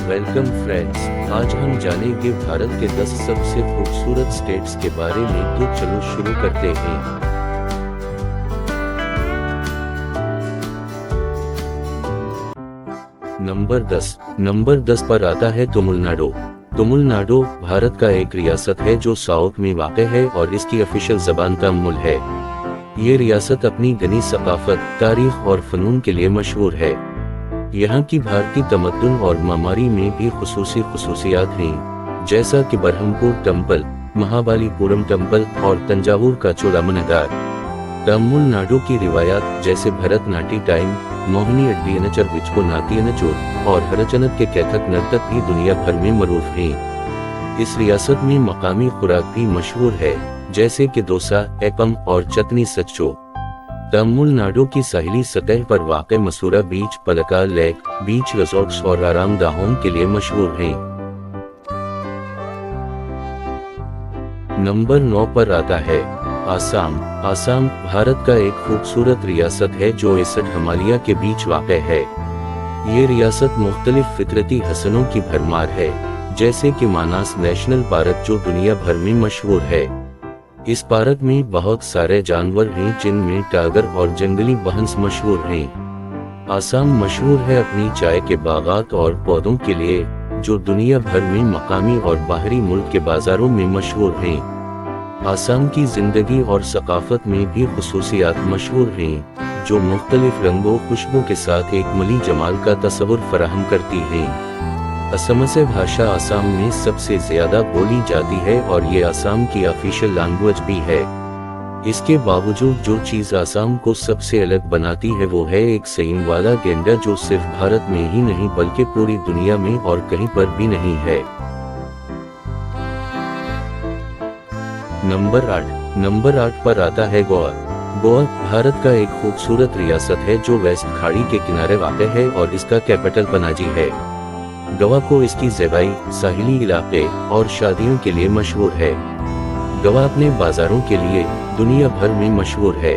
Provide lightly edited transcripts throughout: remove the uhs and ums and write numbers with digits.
Welcome friends, आज हम जानेंगे भारत के 10 सबसे खूबसूरत स्टेट्स के बारे में। तो चलो शुरू करते हैं। नंबर 10 पर आता है तमिलनाडु। तमिलनाडु भारत का एक रियासत है जो साउथ में वाक़ है और इसकी ऑफिशियल ज़बान तमिल है। ये रियासत अपनी घनी सकाफत, तारीख और फ़नून के लिए मशहूर है। यहाँ की भारतीय तमद्दुन और मामारी में भी खसूसियात हैं, जैसा कि बरहमपुर टेम्पल, महाबलीपुरम टेम्पल और तंजावुर का चोला मीनार। तमिलनाडु की रिवायात जैसे भरतनाट्यम, मोहिनी अट्टयनचर, विचको नाट्यनचोर और हरचनद के कथक नर्तक भी दुनिया भर में मरूफ हैं। इस रियासत में मकामी खुराक भी मशहूर है, जैसे कि डोसा, एपम और चटनी सच्चो। तमिलनाडु की साहिली सतह पर वाक़ मसूरा बीच, पलक्कड लेक, बीच रिजॉर्ट्स और आरामगाहों के लिए मशहूर हैं। नंबर 9 पर आता है आसाम। आसाम भारत का एक खूबसूरत रियासत है जो 61 हिमालय के बीच वाक़ है। ये रियासत मुख्तलिफ फितरती हसनों की भरमार है, जैसे कि मानस नेशनल पार्क जो दुनिया भर में मशहूर है। इस पार्क में बहुत सारे जानवर हैं, जिनमें टाइगर और जंगली बहंस मशहूर हैं। आसाम मशहूर है अपनी चाय के बागात और पौधों के लिए, जो दुनिया भर में मकामी और बाहरी मुल्क के बाजारों में मशहूर हैं। आसाम की जिंदगी और सकाफत में भी खसूसियात मशहूर हैं, जो मुख्तलिफ रंगों खुशबू के साथ एक मली जमाल का तस्वुर फराहम करती हैं। असमिया भाषा आसाम में सबसे ज्यादा बोली जाती है और ये आसाम की ऑफिशियल लैंग्वेज भी है। इसके बावजूद जो चीज़ आसाम को सबसे अलग बनाती है वो है एक सींग वाला गैंडा, जो सिर्फ भारत में ही नहीं बल्कि पूरी दुनिया में और कहीं पर भी नहीं है। नंबर 8 पर आता है गोवा। गोवा भारत का एक खूबसूरत रियासत है जो वेस्ट खाड़ी के किनारे वाक़ है और इसका कैपिटल पनाजी है। गोवा को इसकी ज़ेबाई, साहिली इलाके और शादियों के लिए मशहूर है। गोवा अपने बाजारों के लिए दुनिया भर में मशहूर है।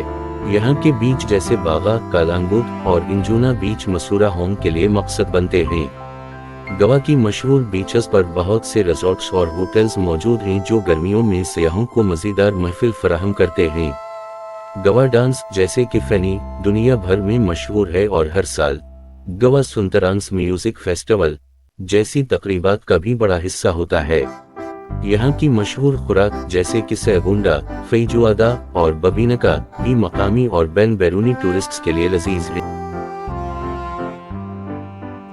यहाँ के बीच जैसे बागा, कालांगुट और इंजुना बीच मसूरा होम के लिए मकसद बनते हैं। गोवा की मशहूर बीचेस पर बहुत से रिजॉर्ट्स और होटल्स मौजूद हैं, जो गर्मियों में सयाहों को मज़ेदार महफिल फराहम करते हैं। गोवा डांस जैसे कि फेनी दुनिया भर में मशहूर है और हर साल गोवा सुंदरांस म्यूजिक फेस्टिवल जैसी तकरीबात का भी बड़ा हिस्सा होता है। यहाँ की मशहूर खुराक जैसे कि सेगुंडा, फेजुआदा और बबीनका भी मकामी और बैरूनी टूरिस्ट्स के लिए लजीज है।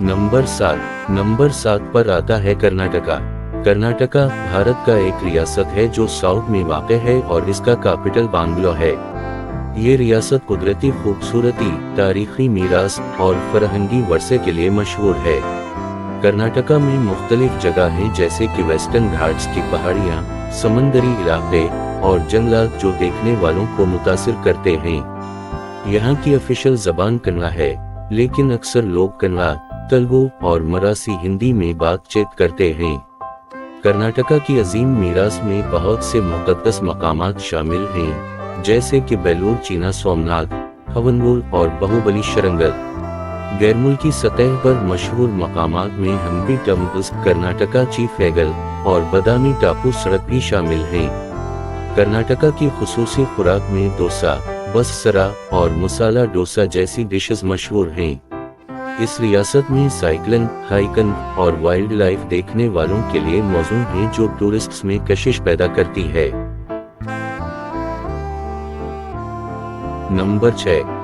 नंबर 7 पर आता है कर्नाटका। कर्नाटका भारत का एक रियासत है जो साउथ में वाक़ है और इसका कैपिटल बैंगलोर है। ये रियासत कुदरती खूबसूरती, तारीखी मीरास और फरहंगी वर्से के लिए मशहूर है। कर्नाटका में मुख्तलिफ जगह हैं, जैसे कि वेस्टर्न घाट्स की पहाड़ियाँ, समंदरी इलाके और जंगलात जो देखने वालों को मुतासिर करते हैं। यहाँ की ऑफिशियल ज़बान कन्नड़ा है, लेकिन अक्सर लोग कन्नड़ा, तेलुगु और मराठी हिंदी में बातचीत करते हैं। कर्नाटका की अजीम मीरास में बहुत से मुक़द्दस मकामात शामिल हैं, जैसे कि बेलूर चीना सोमनाथ, हवनबुल और बाहुबली शरंगल। गैर मुल्की सतह पर मशहूर मकामात में हम्पी टेम्पल्स, कर्नाटका चीफ एगल और बदामी टापू सड़क भी शामिल हैं। कर्नाटका की खुसूसी खुराक में डोसा, बससरा और मसाला डोसा जैसी डिशेस मशहूर हैं। इस रियासत में साइकिलिंग, हाइकिंग और वाइल्ड लाइफ देखने वालों के लिए मौजूद हैं, जो टूरिस्ट्स में कशिश पैदा करती है। नंबर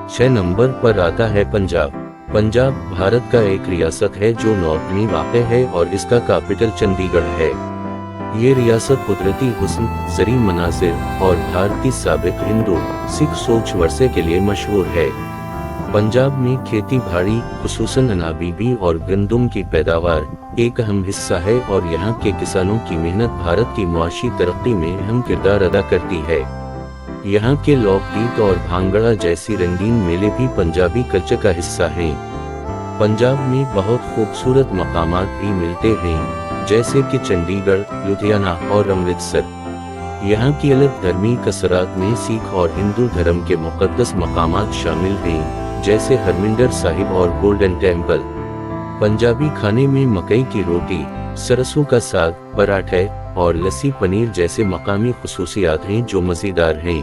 6 नंबर पर आता है पंजाब। पंजाब भारत का एक रियासत है जो नॉर्थ में वाक़ है और इसका कैपिटल चंडीगढ़ है। ये रियासत कुदरती हुस्न, ज़री मनाज़िर और भारतीय साबिक हिंदू सिख सोच वर्से के लिए मशहूर है। पंजाब में खेती बाड़ी, खुसूसन अनाबीबी और गंदम की पैदावार एक अहम हिस्सा है और यहाँ के किसानों की मेहनत भारत की मुआशी तरक्की में अहम किरदार अदा करती है। यहाँ के लोकगीत और भांगड़ा जैसी रंगीन मेले भी पंजाबी कल्चर का हिस्सा हैं। पंजाब में बहुत खूबसूरत मकामात भी मिलते हैं, जैसे कि चंडीगढ़, लुधियाना और अमृतसर। यहाँ की अलग धर्मी कसरात में सिख और हिंदू धर्म के मुक़द्दस मकामात शामिल हैं, जैसे हरमिंदर साहिब और गोल्डन टेम्पल। पंजाबी खाने में मकई की रोटी, सरसों का साग, पराठे और लस्सी पनीर जैसे मकामी खुसूसियात हैं जो मजेदार हैं।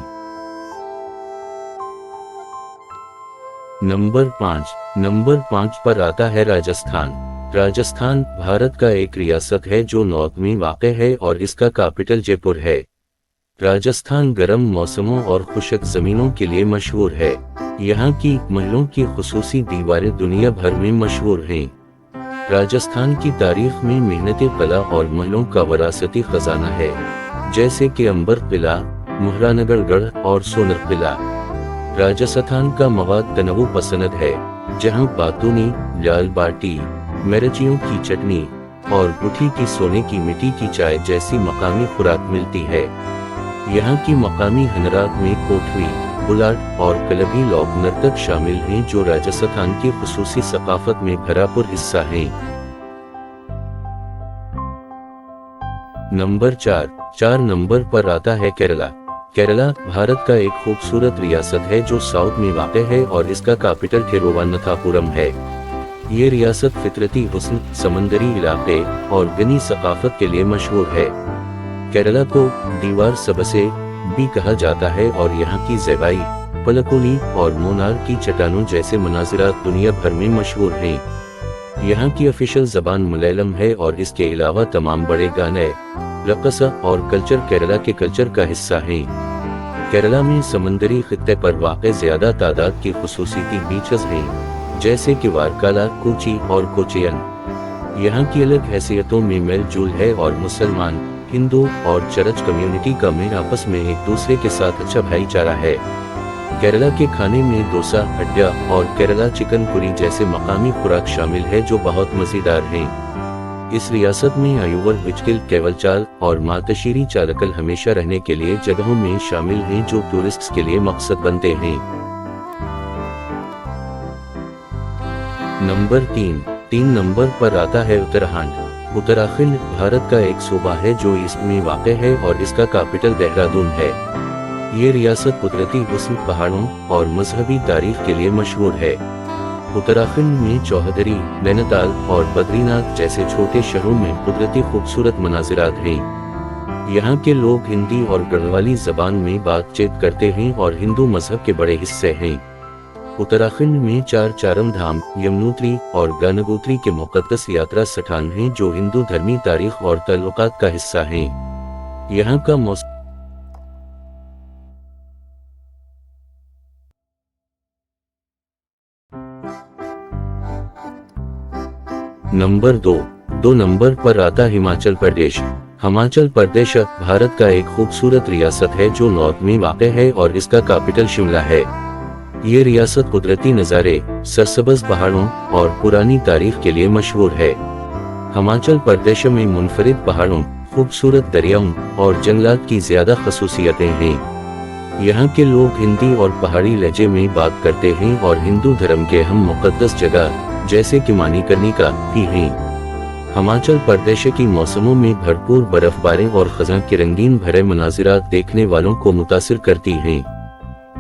नंबर 5 पर आता है राजस्थान। राजस्थान भारत का एक रियासत है जो नॉर्थ में वाक़ है और इसका कैपिटल जयपुर है। राजस्थान गर्म मौसमों और खुशक जमीनों के लिए मशहूर है। यहाँ की महलों की खुसूसी दीवारें दुनिया भर में मशहूर हैं। राजस्थान की तारीख में मेहनती कला और महलों का विरासती खजाना है, जैसे कि अंबर किला, मुहरानगढ़ गढ़ और सोनर किला। राजस्थान का मवाद तनवु पसंद है, जहाँ बातूनी, लाल बाटी, मिर्चियों की चटनी और गुठी की सोने की मिट्टी की चाय जैसी मकामी खुराक मिलती है। यहाँ की मकामी हनरात में कोठवी, बुलाट और कलबी लोक नर्तक शामिल हैं जो राजस्थान की खुसूसी सकाफत में भरपूर हिस्सा हैं। नंबर 4 नंबर पर आता है केरला। केरला भारत का एक खूबसूरत रियासत है जो साउथ में वाक़ है और इसका कैपिटल थिरुवनंतपुरम है। ये रियासत फितरती हुस्न, समंदरी इलाके और गनी सकाफत के लिए मशहूर है। केरला को दीवार सबसे भी कहा जाता है और यहाँ की ज़ेबाई, पलकोली और मोनार की चट्टानों जैसे मनाज़िरात दुनिया भर में मशहूर हैं। यहाँ की ऑफिशियल ज़बान मलयालम है और इसके अलावा तमाम बड़े गाने, रक़्स और कल्चर केरला के कल्चर का हिस्सा हैं। केरला में समंदरी खित्ते पर वाक़ ज़्यादा तादाद की खुसूसियती बीचेस हैं, जैसे कि वारकाला, कोची और कोचियन। यहाँ की अलग हैसियतों में मेल जोल है और मुसलमान, हिंदू और चर्च कम्युनिटी का मेल आपस में एक दूसरे के साथ अच्छा भाईचारा है। केरला के खाने में डोसा, अड्डा और केरला चिकन करी जैसे मकामी खुराक शामिल है जो बहुत मज़ेदार हैं। इस रियासत में आयुवर विचकिल, केवलचाल और मातशीरी चालकल हमेशा रहने के लिए जगहों में शामिल हैं जो टूरिस्ट्स के लिए मकसद बनते हैं। नंबर 3 नंबर पर आता है उत्तराखंड। उत्तराखंड भारत का एक सूबा है जो ईस्ट में वाक़ है और इसका कैपिटल देहरादून है। ये रियासत कुदरती हुस्न, पहाड़ों और मजहबी तारीख के लिए मशहूर है। उत्तराखंड में चौहदरी, नैनीताल और बद्रीनाथ जैसे छोटे शहरों में कुदरती खूबसूरत मनाज़िरात हैं। यहाँ के लोग हिंदी और गढ़वाली ज़बान में बातचीत करते हैं और हिंदू मजहब के बड़े हिस्से हैं। उत्तराखंड में चारम धाम, यमुनोत्री और गंगोत्री के मुक़द्दस यात्रा स्थान हैं जो हिंदू धर्मी तारीख और तल्लुकात का हिस्सा हैं। यहाँ का मौसम नंबर 2 नंबर पर आता हिमाचल प्रदेश। हिमाचल प्रदेश भारत का एक खूबसूरत रियासत है जो नॉर्थ में वाक़ है और इसका कैपिटल शिमला है। ये रियासत कुदरती नज़ारे, सरसब्ज़ पहाड़ों और पुरानी तारीख के लिए मशहूर है। हिमाचल प्रदेश में मुनफरिद पहाड़ों, खूबसूरत दरियाओं और जंगलात की ज़्यादा खसूसियतें हैं। यहाँ के लोग हिंदी और पहाड़ी लहजे में बात करते हैं और हिंदू धर्म के अहम मुक़द्दस जगह जैसे कि मणिकर्णिका भी हैं। हिमाचल प्रदेश की मौसमों में भरपूर बर्फबारी और खज़ां के रंगीन भरे मनाज़िरात देखने वालों को मुतासिर करती हैं।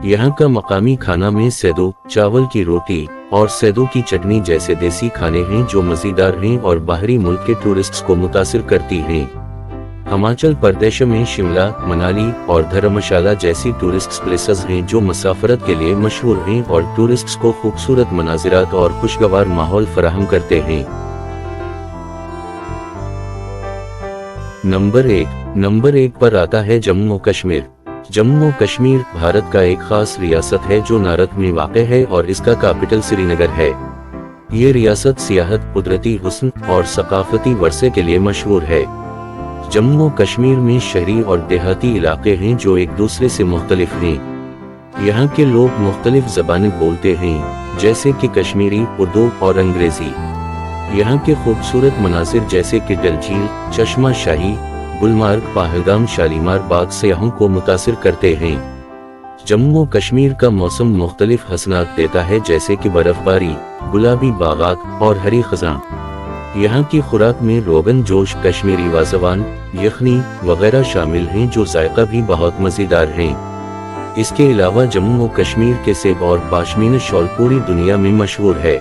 यहाँ का मकामी खाना में सैदो, चावल की रोटी और सैदो की चटनी जैसे देसी खाने हैं जो मज़ेदार हैं और बाहरी मुल्क के टूरिस्ट्स को मुतासिर करती हैं। हिमाचल प्रदेश में शिमला, मनाली और धर्मशाला जैसी टूरिस्ट प्लेसेस हैं जो मुसाफरत के लिए मशहूर हैं और टूरिस्ट्स को खूबसूरत मनाज़िरात और खुशगवार माहौल फराहम करते हैं। नंबर 1 पर आता है जम्मू कश्मीर। जम्मू कश्मीर भारत का एक खास रियासत है जो नारद में वाक़ है और इसका कैपिटल श्रीनगर है। ये रियासत सियाहत, कुदरती हुस्न और सकाफती वर्से के लिए मशहूर है। जम्मू कश्मीर में शहरी और देहाती इलाके हैं जो एक दूसरे से मुख्तलिफ हैं। यहाँ के लोग मुख्तलिफ ज़बानें बोलते हैं, जैसे कि कश्मीरी, उर्दू और अंग्रेज़ी। यहाँ के खूबसूरत मनासिर जैसे कि डल झील, चश्मा शाही, गुलमार्ग, पहलगाम, शालीमार बाग सयाहों को मुतासिर करते हैं। जम्मू कश्मीर का मौसम मुख्तलिफ हसनात देता है, जैसे कि बर्फबारी, गुलाबी बागात और हरी खज़ां। यहाँ की खुराक में रोगन जोश, कश्मीरी वाज़वान, यखनी वगैरह शामिल हैं जो जायका भी बहुत मज़ेदार हैं। इसके अलावा जम्मू कश्मीर के सेब और पाशमीना शॉल पूरी दुनिया में मशहूर है।